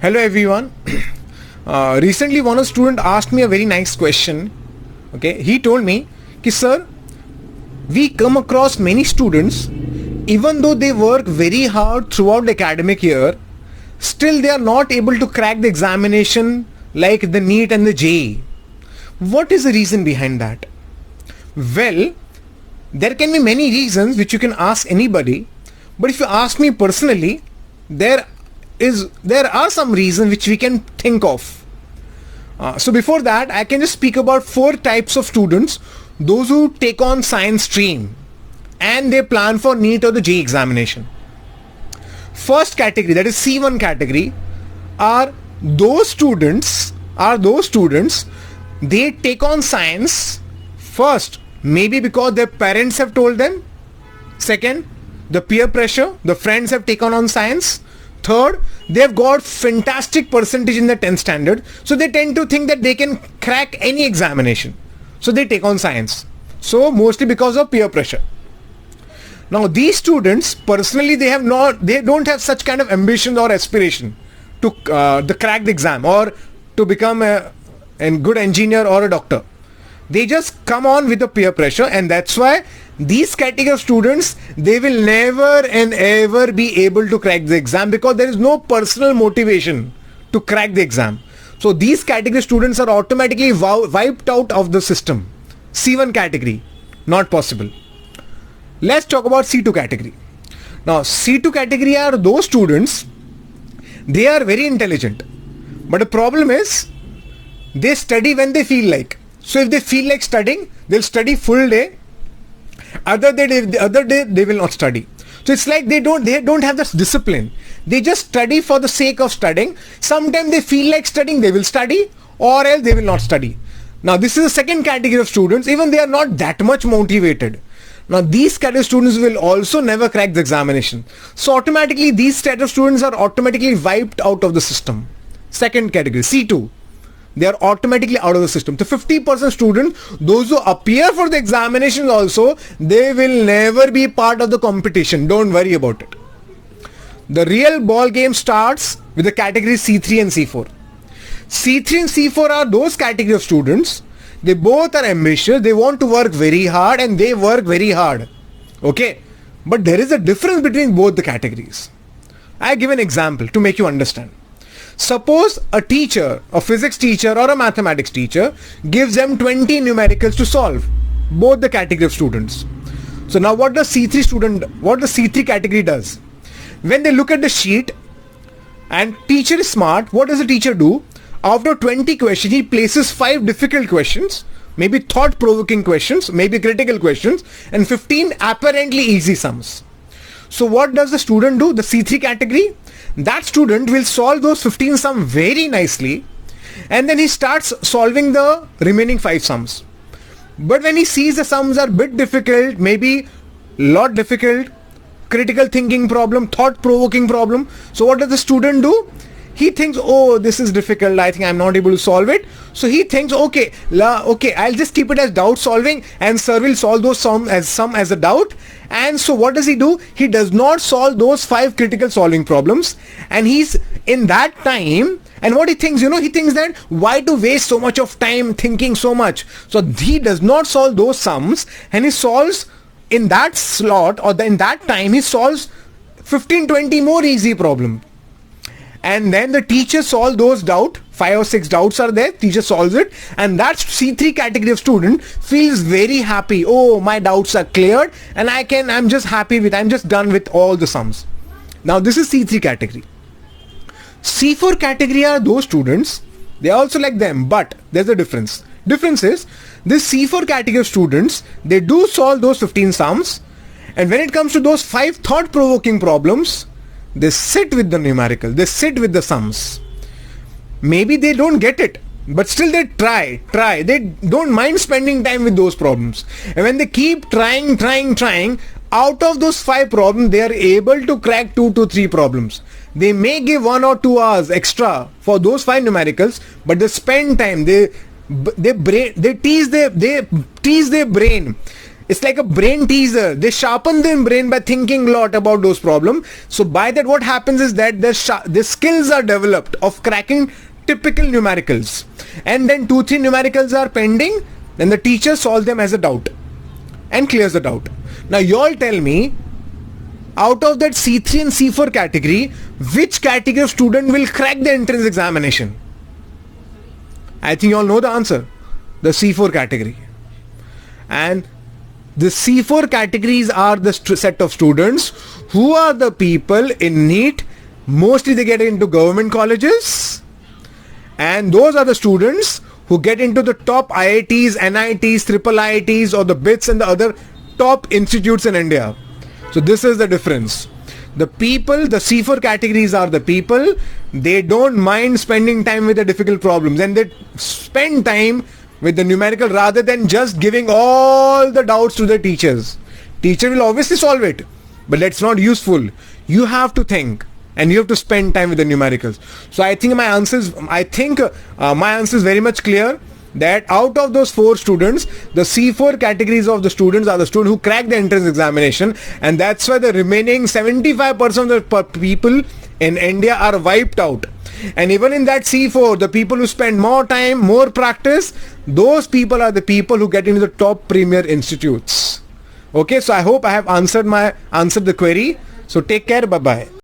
Hello everyone. Recently one student asked me a very nice question. Okay, he told me, "Ki sir, we come across many students, even though they work very hard throughout the academic year, still they are not able to crack the examination like the NEET and the JEE. What is the reason behind that?" Well, there can be many reasons which you can ask anybody, but if you ask me personally, there are some reasons which we can think of. So before that, I can just speak about 4 types of students: those who take on science stream and they plan for NEET or the JEE examination. First category, that is C1 category, are those students they take on science first, maybe because their parents have told them. Second, the peer pressure, the friends have taken on science. Third, they have got fantastic percentage in the 10th standard, so they tend to think that they can crack any examination, so they take on science. So mostly because of peer pressure. Now these students personally, they don't have such kind of ambition or aspiration to crack the exam or to become a good engineer or a doctor. They just come on with the peer pressure, and that's why these category of students, they will never and ever be able to crack the exam, because there is no personal motivation to crack the exam. So these category students are automatically wiped out of the system. C1 category, not possible. Let's talk about C2 category. Now C2 category are those students, they are very intelligent, but the problem is they study when they feel like. So if they feel like studying, they'll study full day. Other day they will not study. So it's like they don't have this discipline. They just study for the sake of studying. Sometimes they feel like studying, they will study, or else they will not study. Now this is the second category of students. Even they are not that much motivated. Now these category of students will also never crack the examination. So automatically these set of students are automatically wiped out of the system. Second category, C2. They are automatically out of the system. So 50% students, those who appear for the examinations also, they will never be part of the competition. Don't worry about it. The real ball game starts with the category C3 and C4. C3 and C4 are those category of students. They both are ambitious. They want to work very hard, and they work very hard. Okay. But there is a difference between both the categories. I give an example to make you understand. Suppose a teacher, a physics teacher or a mathematics teacher, gives them 20 numericals to solve, both the category of students. So now what the C3 category does? When they look at the sheet and teacher is smart, what does the teacher do? After 20 questions, he places 5 difficult questions, maybe thought-provoking questions, maybe critical questions, and 15 apparently easy sums. So what does the student do? The C3 category, that student will solve those 15 sums very nicely, and then he starts solving the remaining 5 sums. But when he sees the sums are a bit difficult, maybe lot difficult, critical thinking problem, thought-provoking problem, so what does the student do? He thinks, oh, this is difficult, I think I'm not able to solve it. So he thinks, okay, I'll just keep it as doubt solving, and sir will solve those sum as a doubt. And so what does he do? He does not solve those 5 critical solving problems, and he's in that time, and what he thinks, he thinks that why to waste so much of time thinking so much. So he does not solve those sums, and he solves in that slot, or in that time he solves 15-20 more easy problems. And then the teacher solves those doubts, 5 or 6 doubts are there, teacher solves it, and that C3 category of student feels very happy. Oh, my doubts are cleared, and I'm just done with all the sums. Now this is C3 category. C4 category are those students, they are also like them, but there's a difference. Difference is, this C4 category of students, they do solve those 15 sums, and when it comes to those 5 thought-provoking problems, they sit with the numerical, they sit with the sums. Maybe they don't get it, but still they try. They don't mind spending time with those problems. And when they keep trying, out of those 5 problems, they are able to crack 2 to 3 problems. They may give 1 or 2 hours extra for those 5 numericals, but they spend time. They tease their brain. It's like a brain teaser. They sharpen their brain by thinking a lot about those problems. So by that what happens is that the skills are developed of cracking typical numericals. And then 2-3 numericals are pending. Then the teacher solves them as a doubt and clears the doubt. Now you all tell me, out of that C3 and C4 category, which category of student will crack the entrance examination? I think you all know the answer. The C4 category. And the C4 categories are the set of students who are the people in NEET. Mostly they get into government colleges. And those are the students who get into the top IITs, NITs, triple IITs or the BITS and the other top institutes in India. So this is the difference. The people, the C4 categories are the people, they don't mind spending time with the difficult problems and they spend time with the numerical rather than just giving all the doubts to the teachers. Teacher will obviously solve it, but that's not useful. You have to think and you have to spend time with the numericals. So I think my answer is very much clear that out of those 4 students, the C4 categories of the students are the students who crack the entrance examination, and that's why the remaining 75% of the people in India are wiped out. And even in that C4, the people who spend more time, more practice, those people are the people who get into the top premier institutes. Okay, so I hope I have answered the query. So take care, bye-bye.